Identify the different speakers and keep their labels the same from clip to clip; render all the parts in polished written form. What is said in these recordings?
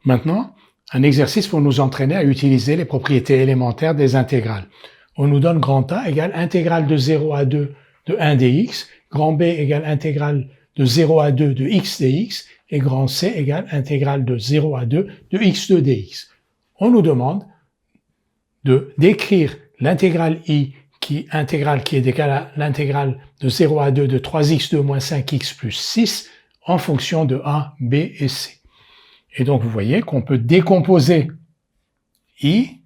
Speaker 1: Maintenant, un exercice pour nous entraîner à utiliser les propriétés élémentaires des intégrales. On nous donne grand A égale intégrale de 0 à 2 de 1 dx, grand B égale intégrale de 0 à 2 de x dx, et grand C égale intégrale de 0 à 2 de x2 dx. On nous demande d'écrire l'intégrale I qui est égale à l'intégrale de 0 à 2 de 3x2 moins 5x plus 6 en fonction de A, B et C. Et donc vous voyez qu'on peut décomposer I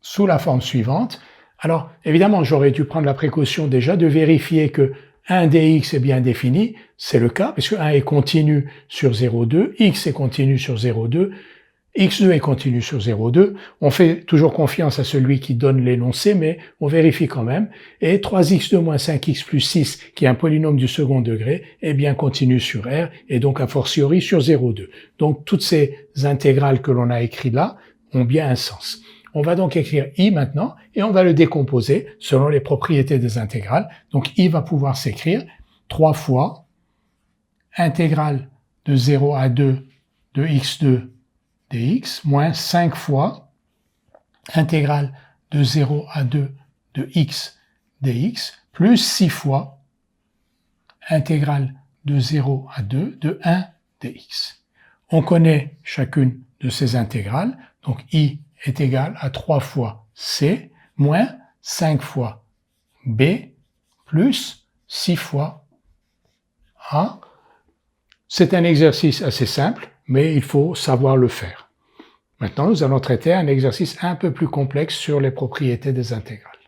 Speaker 1: sous la forme suivante. Alors évidemment j'aurais dû prendre la précaution déjà de vérifier que 1 dx est bien défini, c'est le cas, puisque 1 est continu sur 0,2, x est continu sur 0,2, x2 est continu sur 0,2. On fait toujours confiance à celui qui donne l'énoncé, mais on vérifie quand même. Et 3x2 moins 5x plus 6, qui est un polynôme du second degré, est bien continu sur R, et donc a fortiori sur 0,2. Donc toutes ces intégrales que l'on a écrites là ont bien un sens. On va donc écrire I maintenant, et on va le décomposer selon les propriétés des intégrales. Donc I va pouvoir s'écrire 3 fois intégrale de 0 à 2 de x2 dx, moins 5 fois intégrale de 0 à 2 de x dx, plus 6 fois intégrale de 0 à 2 de 1 dx. On connaît chacune de ces intégrales, donc I est égal à 3 fois C, moins 5 fois B, plus 6 fois A. C'est un exercice assez simple, mais il faut savoir le faire. Maintenant, nous allons traiter un exercice un peu plus complexe sur les propriétés des intégrales.